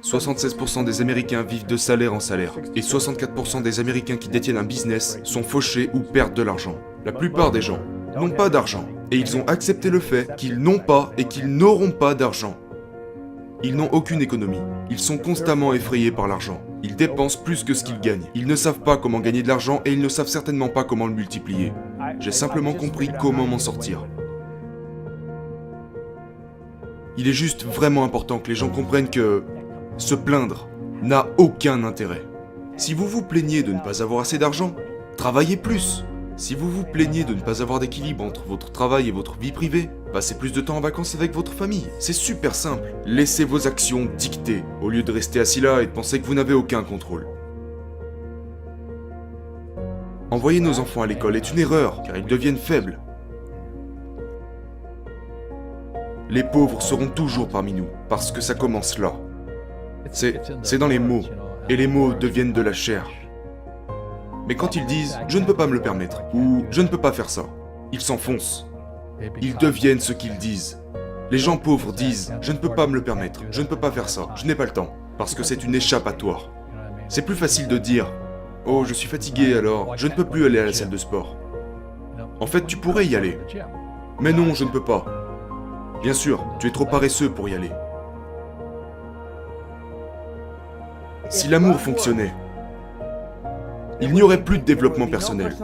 76% des Américains vivent de salaire en salaire. Et 64% des Américains qui détiennent un business sont fauchés ou perdent de l'argent. La plupart des gens n'ont pas d'argent. Et ils ont accepté le fait qu'ils n'ont pas et qu'ils n'auront pas d'argent. Ils n'ont aucune économie. Ils sont constamment effrayés par l'argent. Ils dépensent plus que ce qu'ils gagnent. Ils ne savent pas comment gagner de l'argent et ils ne savent certainement pas comment le multiplier. J'ai simplement compris comment m'en sortir. Il est juste vraiment important que les gens comprennent que se plaindre n'a aucun intérêt. Si vous vous plaignez de ne pas avoir assez d'argent, travaillez plus. Si vous vous plaignez de ne pas avoir d'équilibre entre votre travail et votre vie privée, passez plus de temps en vacances avec votre famille. C'est super simple. Laissez vos actions dicter, au lieu de rester assis là et de penser que vous n'avez aucun contrôle. Envoyer nos enfants à l'école est une erreur, car ils deviennent faibles. Les pauvres seront toujours parmi nous, parce que ça commence là. C'est dans les mots, et les mots deviennent de la chair. Mais quand ils disent « je ne peux pas me le permettre » ou « je ne peux pas faire ça », ils s'enfoncent. Ils deviennent ce qu'ils disent. Les gens pauvres disent « je ne peux pas me le permettre, je ne peux pas faire ça, je n'ai pas le temps », parce que c'est une échappatoire. C'est plus facile de dire « oh, je suis fatigué alors, je ne peux plus aller à la salle de sport ». En fait, tu pourrais y aller. Mais non, je ne peux pas. Bien sûr, tu es trop paresseux pour y aller. Si l'amour fonctionnait, il n'y aurait plus de développement personnel.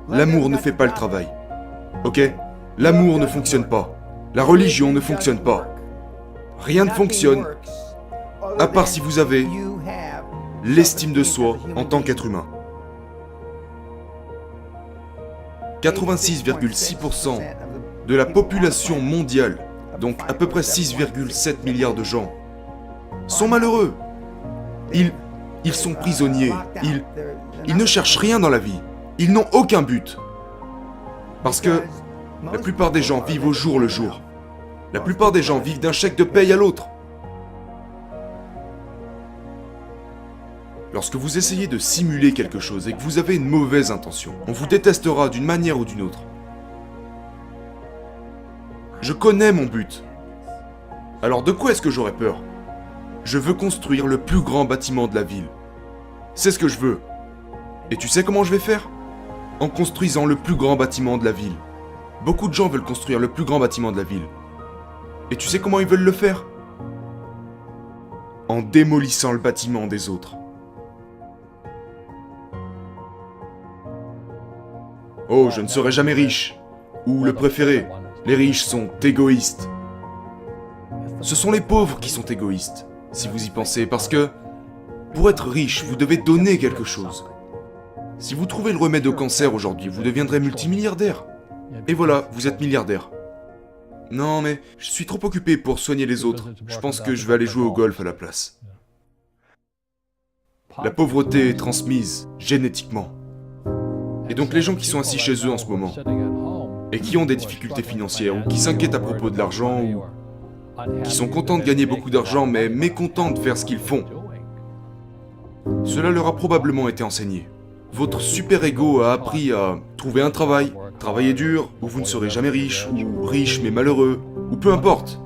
L'amour ne fait pas le travail. Ok? L'amour ne fonctionne pas. La religion ne fonctionne pas. Rien ne fonctionne, à part si vous avez l'estime de soi en tant qu'être humain. 86,6% de la population mondiale, donc à peu près 6,7 milliards de gens, sont malheureux. Ils sont prisonniers. Ils ne cherchent rien dans la vie. Ils n'ont aucun but. Parce que la plupart des gens vivent au jour le jour. La plupart des gens vivent d'un chèque de paye à l'autre. Lorsque vous essayez de simuler quelque chose et que vous avez une mauvaise intention, on vous détestera d'une manière ou d'une autre. Je connais mon but. Alors de quoi est-ce que j'aurais peur ? Je veux construire le plus grand bâtiment de la ville. C'est ce que je veux. Et tu sais comment je vais faire ? En construisant le plus grand bâtiment de la ville. Beaucoup de gens veulent construire le plus grand bâtiment de la ville. Et tu sais comment ils veulent le faire ? En démolissant le bâtiment des autres. Oh, je ne serai jamais riche. Ou le préféré, les riches sont égoïstes. Ce sont les pauvres qui sont égoïstes, si vous y pensez, parce que pour être riche, vous devez donner quelque chose. Si vous trouvez le remède au cancer aujourd'hui, vous deviendrez multimilliardaire. Et voilà, vous êtes milliardaire. Non mais, je suis trop occupé pour soigner les autres. Je pense que je vais aller jouer au golf à la place. La pauvreté est transmise génétiquement. Et donc les gens qui sont assis chez eux en ce moment, et qui ont des difficultés financières, ou qui s'inquiètent à propos de l'argent, ou qui sont contents de gagner beaucoup d'argent, mais mécontents de faire ce qu'ils font, cela leur a probablement été enseigné. Votre super-ego a appris à trouver un travail, travailler dur, ou vous ne serez jamais riche, ou riche mais malheureux, ou peu importe.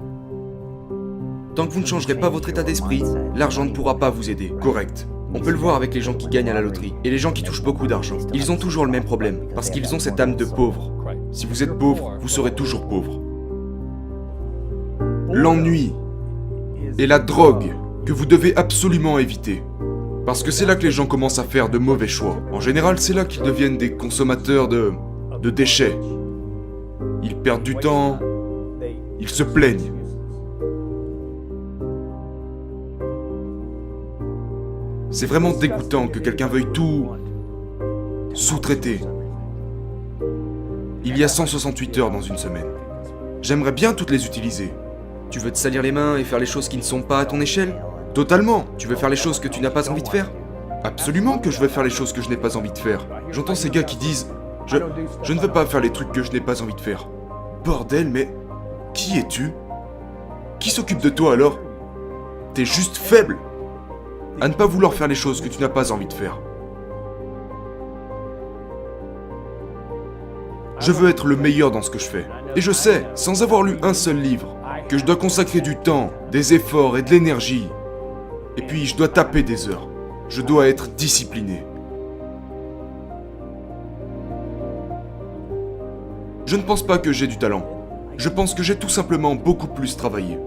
Tant que vous ne changerez pas votre état d'esprit, l'argent ne pourra pas vous aider. Correct. On peut le voir avec les gens qui gagnent à la loterie, et les gens qui touchent beaucoup d'argent. Ils ont toujours le même problème, parce qu'ils ont cette âme de pauvre. Si vous êtes pauvre, vous serez toujours pauvre. L'ennui et la drogue que vous devez absolument éviter. Parce que c'est là que les gens commencent à faire de mauvais choix. En général, c'est là qu'ils deviennent des consommateurs de déchets. Ils perdent du temps, ils se plaignent. C'est vraiment dégoûtant que quelqu'un veuille tout sous-traiter. Il y a 168 heures dans une semaine. J'aimerais bien toutes les utiliser. Tu veux te salir les mains et faire les choses qui ne sont pas à ton échelle ? Totalement. Tu veux faire les choses que tu n'as pas envie de faire ? Absolument que je veux faire les choses que je n'ai pas envie de faire. J'entends ces gars qui disent « Je ne veux pas faire les trucs que je n'ai pas envie de faire. » Bordel, mais qui es-tu ? Qui s'occupe de toi alors ? T'es juste faible à ne pas vouloir faire les choses que tu n'as pas envie de faire. Je veux être le meilleur dans ce que je fais. Et je sais, sans avoir lu un seul livre, que je dois consacrer du temps, des efforts et de l'énergie. Et puis je dois taper des heures. Je dois être discipliné. Je ne pense pas que j'ai du talent. Je pense que j'ai tout simplement beaucoup plus travaillé.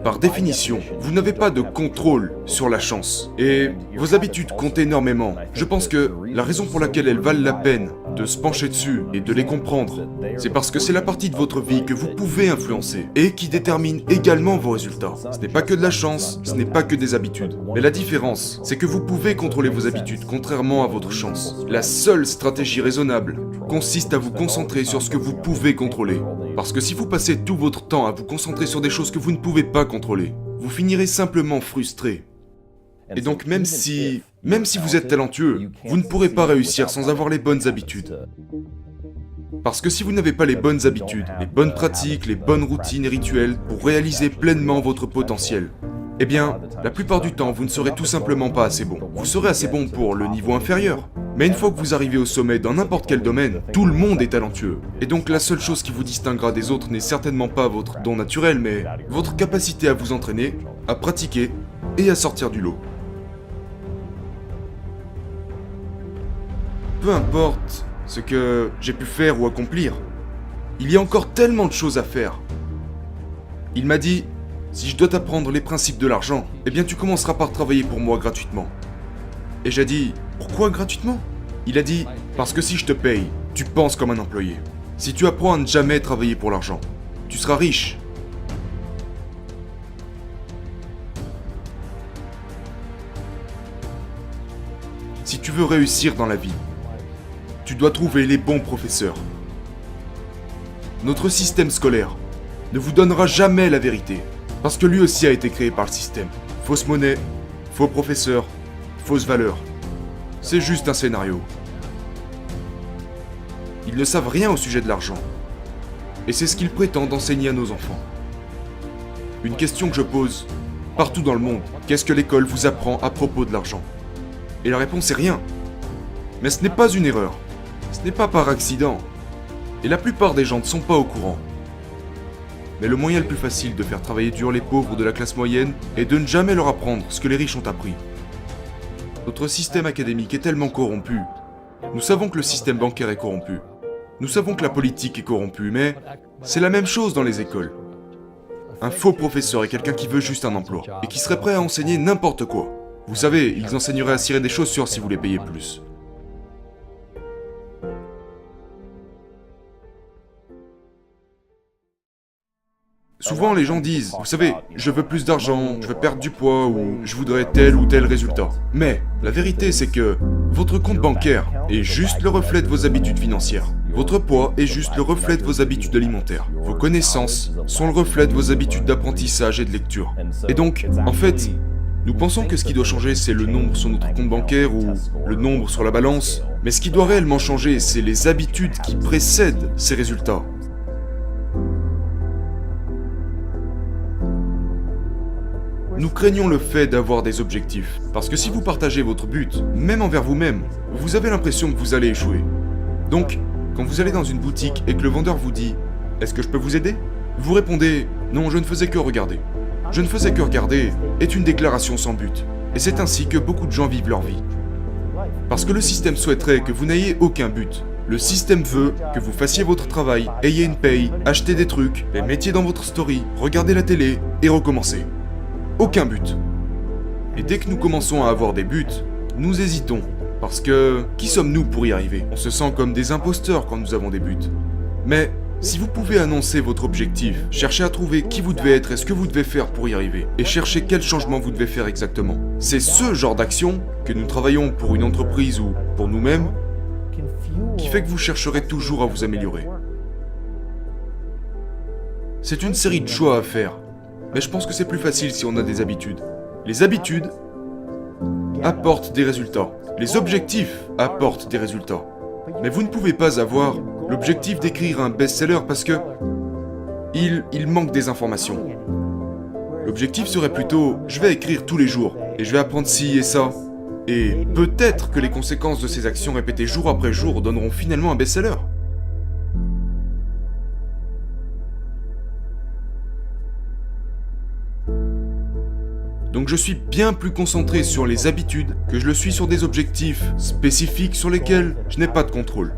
Par définition, vous n'avez pas de contrôle sur la chance. Et vos habitudes comptent énormément. Je pense que la raison pour laquelle elles valent la peine de se pencher dessus et de les comprendre, c'est parce que c'est la partie de votre vie que vous pouvez influencer et qui détermine également vos résultats. Ce n'est pas que de la chance, ce n'est pas que des habitudes. Mais la différence, c'est que vous pouvez contrôler vos habitudes contrairement à votre chance. La seule stratégie raisonnable consiste à vous concentrer sur ce que vous pouvez contrôler. Parce que si vous passez tout votre temps à vous concentrer sur des choses que vous ne pouvez pas contrôler, vous finirez simplement frustré. Et donc même si vous êtes talentueux, vous ne pourrez pas réussir sans avoir les bonnes habitudes. Parce que si vous n'avez pas les bonnes habitudes, les bonnes pratiques, les bonnes routines et rituels pour réaliser pleinement votre potentiel, eh bien, la plupart du temps, vous ne serez tout simplement pas assez bon. Vous serez assez bon pour le niveau inférieur. Mais une fois que vous arrivez au sommet dans n'importe quel domaine, tout le monde est talentueux. Et donc la seule chose qui vous distinguera des autres n'est certainement pas votre don naturel, mais votre capacité à vous entraîner, à pratiquer et à sortir du lot. Peu importe ce que j'ai pu faire ou accomplir, il y a encore tellement de choses à faire. Il m'a dit, si je dois t'apprendre les principes de l'argent, eh bien tu commenceras par travailler pour moi gratuitement. Et j'ai dit, pourquoi gratuitement? Il a dit, parce que si je te paye, tu penses comme un employé. Si tu apprends à ne jamais travailler pour l'argent, tu seras riche. Si tu veux réussir dans la vie, tu dois trouver les bons professeurs. Notre système scolaire ne vous donnera jamais la vérité, parce que lui aussi a été créé par le système. Fausse monnaie, faux professeurs, fausses valeurs. C'est juste un scénario. Ils ne savent rien au sujet de l'argent. Et c'est ce qu'ils prétendent enseigner à nos enfants. Une question que je pose partout dans le monde, qu'est-ce que l'école vous apprend à propos de l'argent? Et la réponse est rien. Mais ce n'est pas une erreur. Ce n'est pas par accident. Et la plupart des gens ne sont pas au courant. Mais le moyen le plus facile de faire travailler dur les pauvres de la classe moyenne est de ne jamais leur apprendre ce que les riches ont appris. Notre système académique est tellement corrompu. Nous savons que le système bancaire est corrompu. Nous savons que la politique est corrompue, mais c'est la même chose dans les écoles. Un faux professeur est quelqu'un qui veut juste un emploi, et qui serait prêt à enseigner n'importe quoi. Vous savez, ils enseigneraient à cirer des chaussures si vous les payez plus. Souvent, les gens disent, vous savez, je veux plus d'argent, je veux perdre du poids ou je voudrais tel ou tel résultat. Mais la vérité, c'est que votre compte bancaire est juste le reflet de vos habitudes financières. Votre poids est juste le reflet de vos habitudes alimentaires. Vos connaissances sont le reflet de vos habitudes d'apprentissage et de lecture. Et donc, en fait, nous pensons que ce qui doit changer, c'est le nombre sur notre compte bancaire ou le nombre sur la balance. Mais ce qui doit réellement changer, c'est les habitudes qui précèdent ces résultats. Nous craignons le fait d'avoir des objectifs, parce que si vous partagez votre but, même envers vous-même, vous avez l'impression que vous allez échouer. Donc, quand vous allez dans une boutique et que le vendeur vous dit « Est-ce que je peux vous aider ?» Vous répondez « Non, je ne faisais que regarder ». « Je ne faisais que regarder » est une déclaration sans but, et c'est ainsi que beaucoup de gens vivent leur vie. Parce que le système souhaiterait que vous n'ayez aucun but. Le système veut que vous fassiez votre travail, ayez une paye, achetez des trucs, les mettiez dans votre story, regardez la télé et recommencez. Aucun but. Et dès que nous commençons à avoir des buts, nous hésitons. Parce que, qui sommes-nous pour y arriver? On se sent comme des imposteurs quand nous avons des buts. Mais, si vous pouvez annoncer votre objectif, cherchez à trouver qui vous devez être et ce que vous devez faire pour y arriver, et cherchez quel changement vous devez faire exactement. C'est ce genre d'action, que nous travaillons pour une entreprise ou pour nous-mêmes, qui fait que vous chercherez toujours à vous améliorer. C'est une série de choix à faire. Mais je pense que c'est plus facile si on a des habitudes. Les habitudes apportent des résultats. Les objectifs apportent des résultats. Mais vous ne pouvez pas avoir l'objectif d'écrire un best-seller parce que il manque des informations. L'objectif serait plutôt, je vais écrire tous les jours et je vais apprendre ci et ça. Et peut-être que les conséquences de ces actions répétées jour après jour donneront finalement un best-seller. Donc je suis bien plus concentré sur les habitudes que je le suis sur des objectifs spécifiques sur lesquels je n'ai pas de contrôle.